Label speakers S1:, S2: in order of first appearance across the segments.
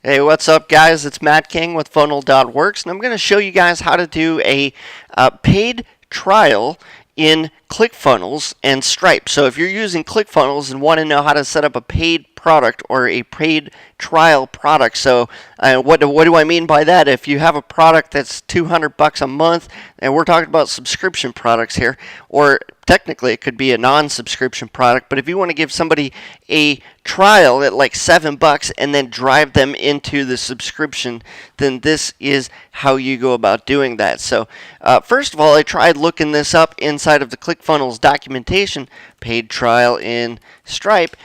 S1: Hey, what's up, guys? It's Matt King with Funnel.works, and I'm going to show you guys how to do a paid trial in ClickFunnels and Stripe. So if you're using ClickFunnels and want to know how to set up a paid product or a paid trial product, so what do I mean by that? If you have a product that's $200 a month, and we're talking about subscription products here, or technically it could be a non-subscription product, but if you want to give somebody a trial at like $7 and then drive them into the subscription, then this is how you go about doing that. So first of all, I tried looking this up inside of the ClickFunnels documentation. Paid trial in Stripe.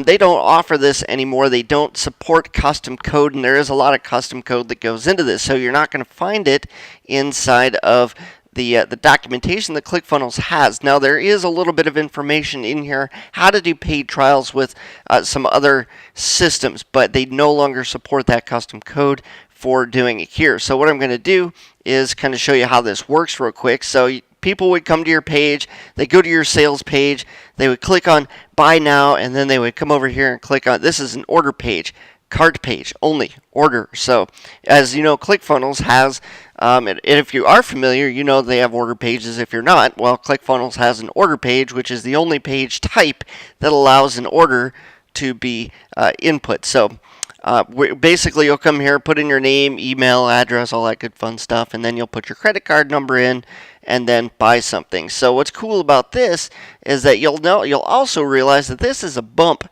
S1: They don't offer this anymore. They don't support custom code, and there is a lot of custom code that goes into this, so you're not going to find it inside of the documentation that ClickFunnels has. Now, there is a little bit of information in here how to do paid trials with some other systems, but they no longer support that custom code for doing it here. So what I'm going to do is kind of show you how this works real quick. So people would come to your page, they go to your sales page, they would click on buy now, and then they would come over here and click on, this is an order page, cart page only, order. So as you know, ClickFunnels has, and if you are familiar, you know they have order pages. If you're not, well, ClickFunnels has an order page, which is the only page type that allows an order to be input. So basically, you'll come here, put in your name, email, address, all that good fun stuff, and then you'll put your credit card number in, and then buy something. So what's cool about this is that you'll also realize that this is a bump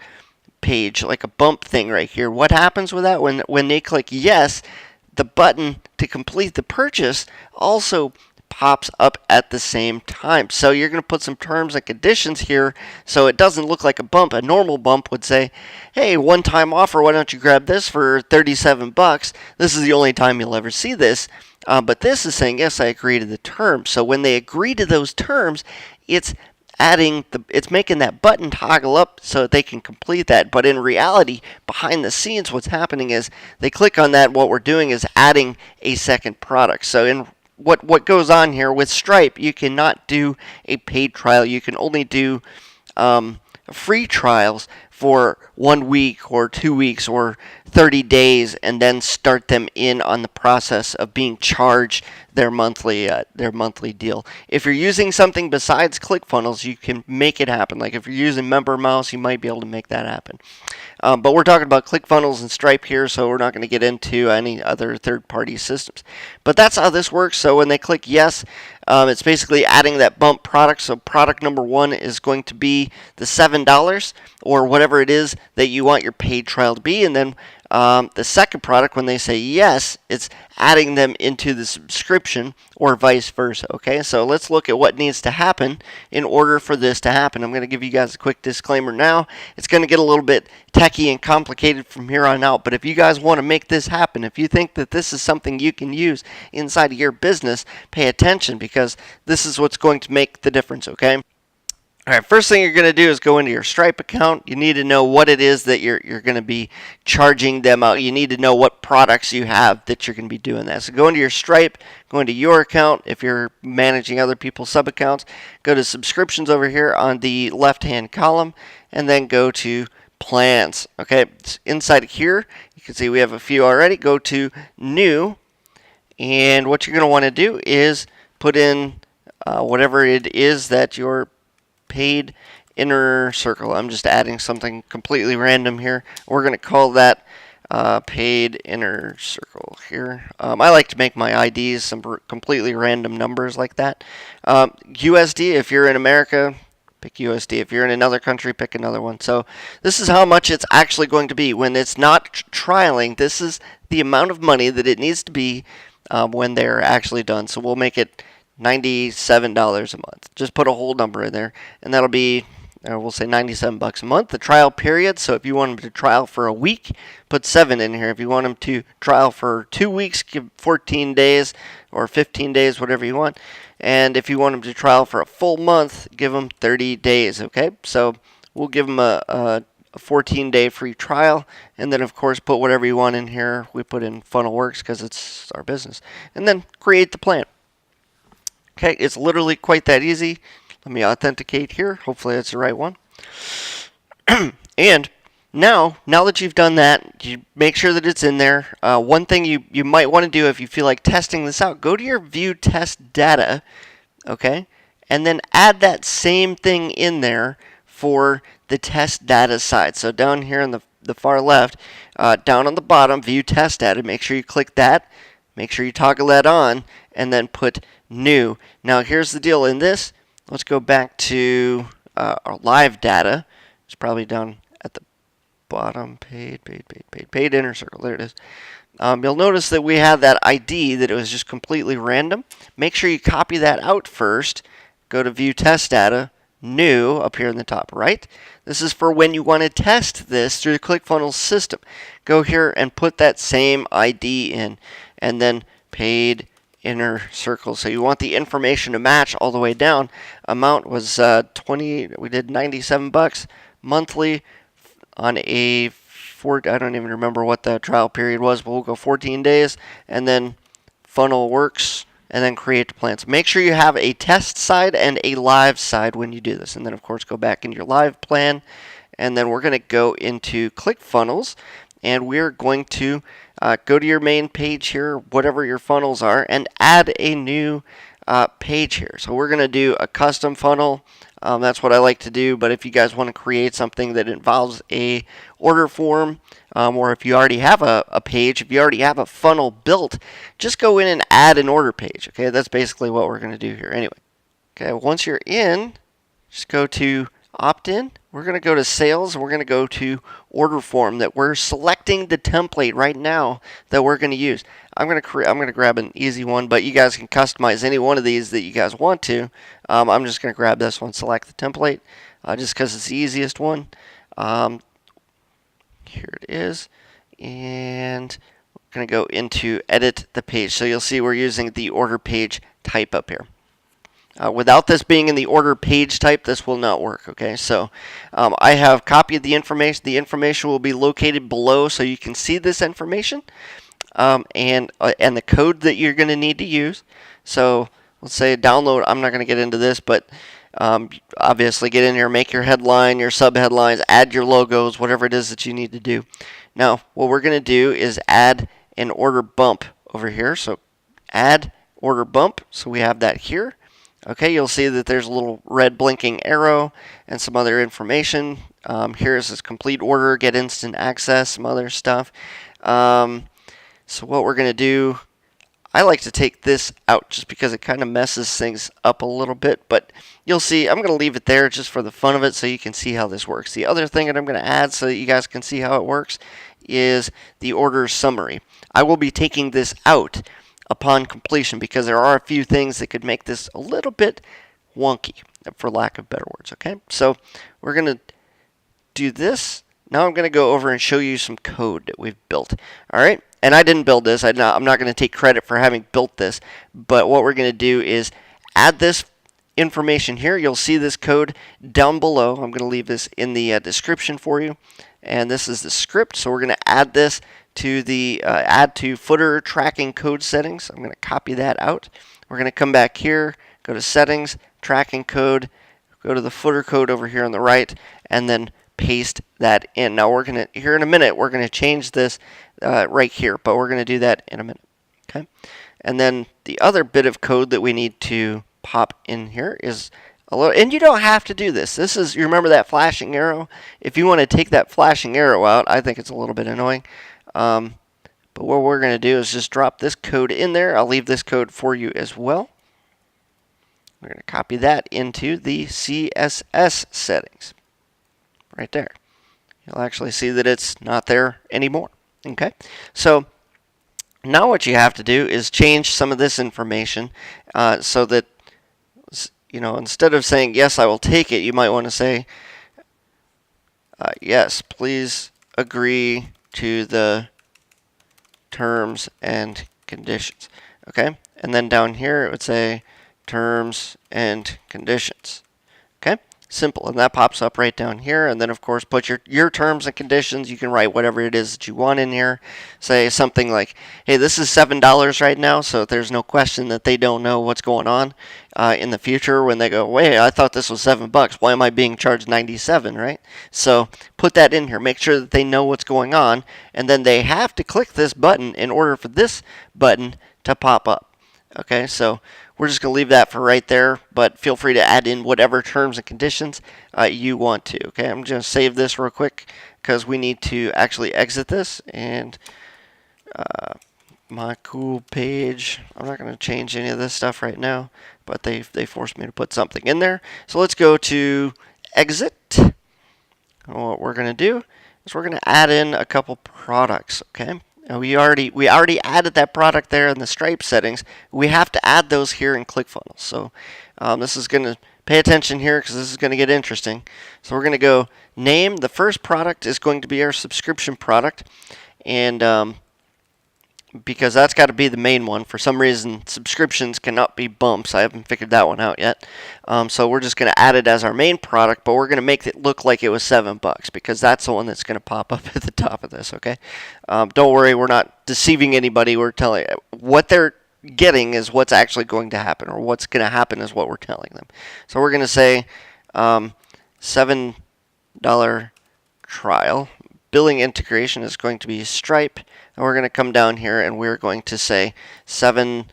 S1: page, like a bump thing right here. What happens with that? When they click yes, the button to complete the purchase also pops up at the same time. So you're going to put some terms and conditions here so it doesn't look like a bump. A normal bump would say, hey, one-time offer, why don't you grab this for $37? This is the only time you'll ever see this. But this is saying, yes, I agree to the terms. So when they agree to those terms, it's making that button toggle up so that they can complete that. But in reality, behind the scenes, what's happening is they click on that. What we're doing is adding a second product. So in what goes on here with Stripe, you cannot do a paid trial. You can only do free trials for 1 week or 2 weeks or 30 days, and then start them in on the process of being charged their monthly deal. If you're using something besides ClickFunnels, you can make it happen. Like if you're using MemberMouse, you might be able to make that happen. But we're talking about ClickFunnels and Stripe here, so we're not going to get into any other third-party systems. But that's how this works. So when they click yes, it's basically adding that bump product. So product number one is going to be the $7 or whatever it is that you want your paid trial to be. And then the second product, when they say yes, it's adding them into the subscription or vice versa. Okay, so let's look at what needs to happen in order for this to happen. I'm going to give you guys a quick disclaimer now. It's going to get a little bit techy and complicated from here on out, but if you guys want to make this happen, if you think that this is something you can use inside of your business, pay attention, because this is what's going to make the difference. Okay. All right, first thing you're going to do is go into your Stripe account. You need to know what it is that you're going to be charging them out. You need to know what products you have that you're going to be doing that. So go into your Stripe, go into your account. If you're managing other people's sub-accounts, go to subscriptions over here on the left-hand column, and then go to plans. Okay, inside here, you can see we have a few already. Go to new, and what you're going to want to do is put in whatever it is that you're paid inner circle. I'm just adding something completely random here. We're going to call that paid inner circle here. I like to make my IDs some completely random numbers like that. USD, if you're in America, pick USD. If you're in another country, pick another one. So this is how much it's actually going to be. When it's not trialing, this is the amount of money that it needs to be when they're actually done. So we'll make it $97 a month. Just put a whole number in there, and that'll be, we'll say $97 a month. The trial period, so if you want them to trial for a week, put 7 in here. If you want them to trial for 2 weeks, give 14 days or 15 days, whatever you want. And if you want them to trial for a full month, give them 30 days, okay? So we'll give them a 14-day free trial, and then of course put whatever you want in here. We put in FunnelWorks because it's our business, and then create the plan. Okay, it's literally quite that easy. Let me authenticate here. Hopefully that's the right one. And Now that you've done that, you make sure that it's in there. One thing you might want to do if you feel like testing this out, go to your view test data, okay, and then add that same thing in there for the test data side. So down here on the far left, down on the bottom, view test data, make sure you click that, make sure you toggle that on, and then put new. Now here's the deal in this. Let's go back to our live data. It's probably down at the bottom, paid inner circle. There it is. You'll notice that we have that ID that it was just completely random. Make sure you copy that out first. Go to view test data, new up here in the top right. This is for when you want to test this through the ClickFunnels system. Go here and put that same ID in, and then paid inner circle. So you want the information to match all the way down. Amount was 20. We did $97 monthly on I don't even remember what the trial period was, but we'll go 14 days, and then funnel works, and then create the plans. Make sure you have a test side and a live side when you do this, and then of course go back into your live plan, and then we're going to go into ClickFunnels, and we're going to go to your main page here, whatever your funnels are, and add a new page here. So we're going to do a custom funnel. That's what I like to do, but if you guys want to create something that involves a order form, or if you already have a page, if you already have a funnel built, just go in and add an order page. Okay, that's basically what we're going to do here anyway. Okay, once you're in, just go to opt-in. We're going to go to sales, and we're going to go to order form that we're selecting the template right now that we're going to use. I'm going to grab an easy one, but you guys can customize any one of these that you guys want to. I'm just going to grab this one, select the template, just because it's the easiest one. Here it is, and we're going to go into edit the page. So you'll see we're using the order page type up here. Without this being in the order page type, this will not work. Okay, so I have copied the information. The information will be located below, so you can see this information, and the code that you're going to need to use. So let's say download. I'm not going to get into this, but obviously get in here, make your headline, your subheadlines, add your logos, whatever it is that you need to do. Now, what we're going to do is add an order bump over here. So add order bump. So we have that here. Okay, you'll see that there's a little red blinking arrow and some other information. Here's this complete order, get instant access, some other stuff. So what we're going to do, I like to take this out just because it kind of messes things up a little bit, but you'll see I'm going to leave it there just for the fun of it so you can see how this works. The other thing that I'm going to add so that you guys can see how it works is the order summary. I will be taking this out upon completion because there are a few things that could make this a little bit wonky, for lack of better words. Okay, so we're going to do this. Now I'm going to go over and show you some code that we've built. All right, and I didn't build this. I'm not going to take credit for having built this, but what we're going to do is add this information here. You'll see this code down below. I'm going to leave this in the description for you, and this is the script. So we're going to add this to the add to footer tracking code settings. I'm going to copy that out. We're going to come back here, go to settings, tracking code, go to the footer code over here on the right, and then paste that in. Now we're going to, here in a minute, we're going to change this right here, but we're going to do that in a minute. Okay, and then the other bit of code that we need to pop in here is a little, and you don't have to do this. This is, you remember that flashing arrow? If you want to take that flashing arrow out, I think it's a little bit annoying. But what we're going to do is just drop this code in there. I'll leave this code for you as well. We're going to copy that into the CSS settings. Right there. You'll actually see that it's not there anymore. Okay, so now what you have to do is change some of this information so that, you know, instead of saying yes, I will take it, you might want to say yes, please agree to the terms and conditions. Okay, and then down here it would say terms and conditions. Okay, Simple. And that pops up right down here. And then, of course, put your terms and conditions. You can write whatever it is that you want in here. Say something like, hey, this is $7 right now, so there's no question that they don't know what's going on in the future when they go, wait, I thought this was $7. Why am I being charged 97, right? So put that in here. Make sure that they know what's going on. And then they have to click this button in order for this button to pop up. Okay, so we're just going to leave that for right there, but feel free to add in whatever terms and conditions you want to. Okay, I'm going to save this real quick because we need to actually exit this. And my cool page, I'm not going to change any of this stuff right now, but they forced me to put something in there. So let's go to exit. And what we're going to do is we're going to add in a couple products. Okay. We already added that product there in the Stripe settings. We have to add those here in ClickFunnels. So this is going to pay attention here because this is going to get interesting. So we're going to go name. The first product is going to be our subscription product, and because that's got to be the main one. For some reason, subscriptions cannot be bumps. I haven't figured that one out yet. So we're just going to add it as our main product, but we're going to make it look like it was $7 because that's the one that's going to pop up at the top of this, okay? Don't worry, we're not deceiving anybody. We're telling what they're getting is what's actually going to happen, or what's going to happen is what we're telling them. So we're going to say $7 trial. Billing integration is going to be Stripe. And we're going to come down here and we're going to say $7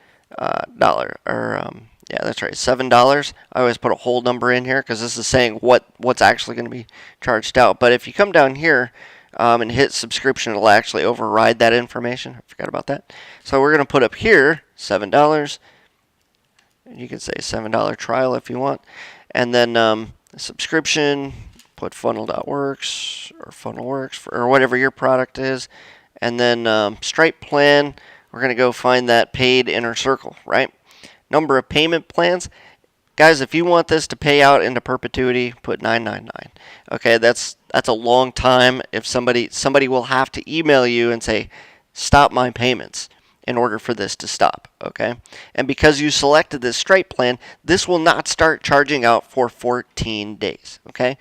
S1: yeah, that's right, $7. I always put a whole number in here because this is saying what's actually going to be charged out. But if you come down here and hit subscription, it'll actually override that information. I forgot about that. So we're going to put up here $7. You can say $7 trial if you want. And then subscription, put funnel.works or funnelworks or whatever your product is. And then Stripe plan, we're going to go find that paid inner circle, right? Number of payment plans. Guys, if you want this to pay out into perpetuity, put 999. Okay, that's a long time. If somebody will have to email you and say, stop my payments in order for this to stop, okay? And because you selected this Stripe plan, this will not start charging out for 14 days, okay?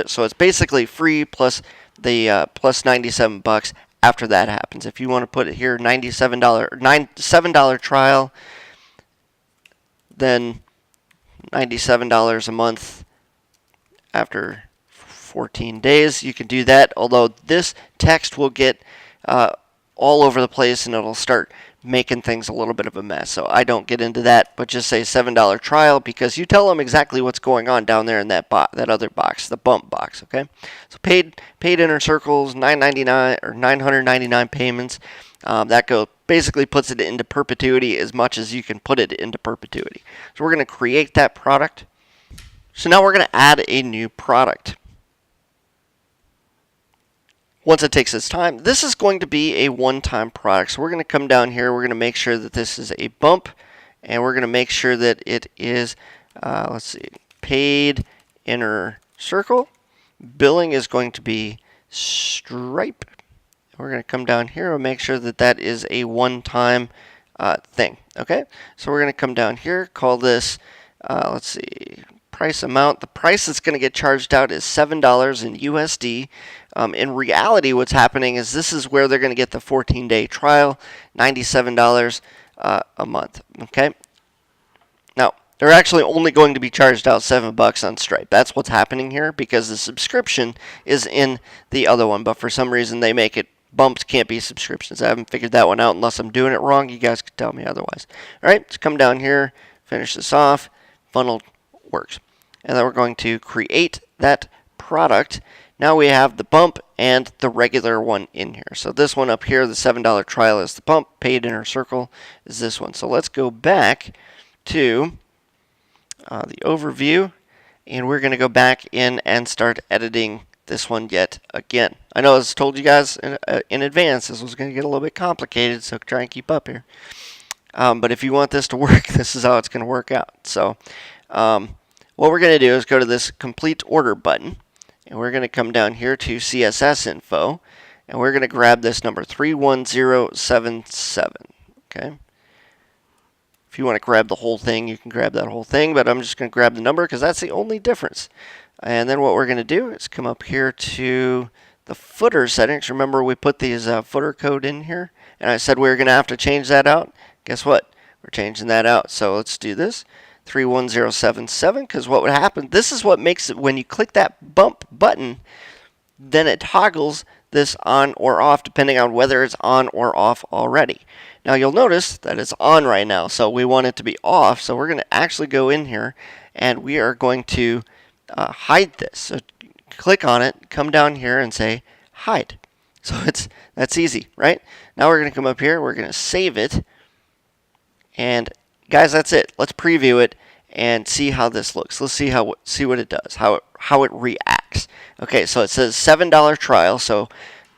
S1: So it's basically free plus the plus $97 after that happens. If you want to put it here, $7 trial, then $97 a month after 14 days. You can do that, although this text will get all over the place and it'll start making things a little bit of a mess. So I don't get into that, but just say $7 trial because you tell them exactly what's going on down there in that that other box, the bump box, okay? So paid inner circles, $999 or 999 payments. That basically puts it into perpetuity as much as you can put it into perpetuity. So we're going to create that product. So now we're going to add a new product. Once it takes its time, this is going to be a one-time product. So we're going to come down here. We're going to make sure that this is a bump, and we're going to make sure that it is, let's see, paid inner circle. Billing is going to be Stripe. We're going to come down here and make sure that that is a one-time thing. Okay, so we're going to come down here, call this, let's see, price amount. The price that's going to get charged out is $7 in USD. In reality, what's happening is this is where they're going to get the 14-day trial, $97 a month. Okay. Now, they're actually only going to be charged out $7 on Stripe. That's what's happening here because the subscription is in the other one. But for some reason, they make it bumps can't be subscriptions. I haven't figured that one out unless I'm doing it wrong. You guys can tell me otherwise. All right, let's come down here, finish this off. Funnel works. And then we're going to create that product. Now we have the bump and the regular one in here. So this one up here, the $7 trial is the bump. Paid inner circle is this one. So let's go back to the overview. And we're going to go back in and start editing this one yet again. I know I told you guys in advance this was going to get a little bit complicated, so try and keep up here. But if you want this to work, this is how it's going to work out. So what we're going to do is go to this complete order button, and we're going to come down here to CSS info, and we're going to grab this number 31077. Okay. If you want to grab the whole thing, you can grab that whole thing, but I'm just going to grab the number because that's the only difference. And then what we're going to do is come up here to the footer settings. Remember, we put these footer code in here, and I said we were going to have to change that out. Guess what? We're changing that out. So let's do this. 31077, because what would happen, this is what makes it, when you click that bump button, then it toggles this on or off depending on whether it's on or off already. Now you'll notice that it's on right now, so we want it to be off. So we're going to actually go in here and we are going to hide this. So click on it, come down here and say hide. So that's easy, right? Now we're going to come up here, we're going to save it, and guys, that's it. Let's preview it and see how this looks. Let's see what it does, how it reacts. Okay, so it says $7 trial, so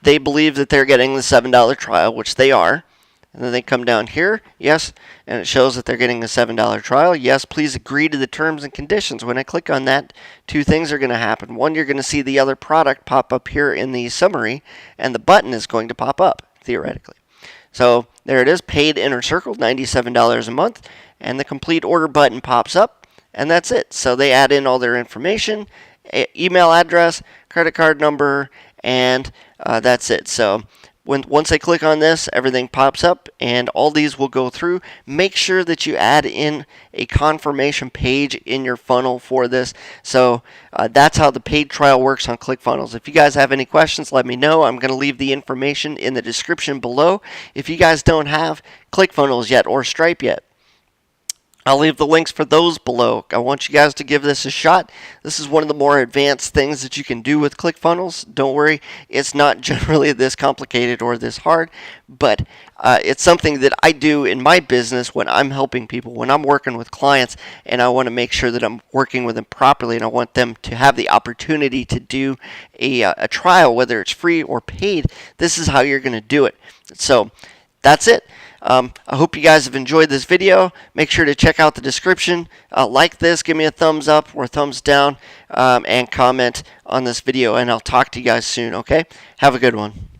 S1: they believe that they're getting the $7 trial, which they are. And then they come down here, yes, and it shows that they're getting a $7 trial. Yes, please agree to the terms and conditions. When I click on that, two things are going to happen. One, you're going to see the other product pop up here in the summary, and the button is going to pop up, theoretically. So there it is, paid inner circle, $97 a month, and the complete order button pops up, and that's it. So they add in all their information, email address, credit card number, and that's it. So once I click on this, everything pops up, and all these will go through. Make sure that you add in a confirmation page in your funnel for this. So that's how the paid trial works on ClickFunnels. If you guys have any questions, let me know. I'm going to leave the information in the description below. If you guys don't have ClickFunnels yet or Stripe yet, I'll leave the links for those below. I want you guys to give this a shot. This is one of the more advanced things that you can do with ClickFunnels. Don't worry, it's not generally this complicated or this hard, but it's something that I do in my business when I'm helping people, when I'm working with clients, and I want to make sure that I'm working with them properly, and I want them to have the opportunity to do a trial, whether it's free or paid. This is how you're going to do it. So that's it. I hope you guys have enjoyed this video. Make sure to check out the description. Like this, give me a thumbs up or a thumbs down, and comment on this video, and I'll talk to you guys soon, okay? Have a good one.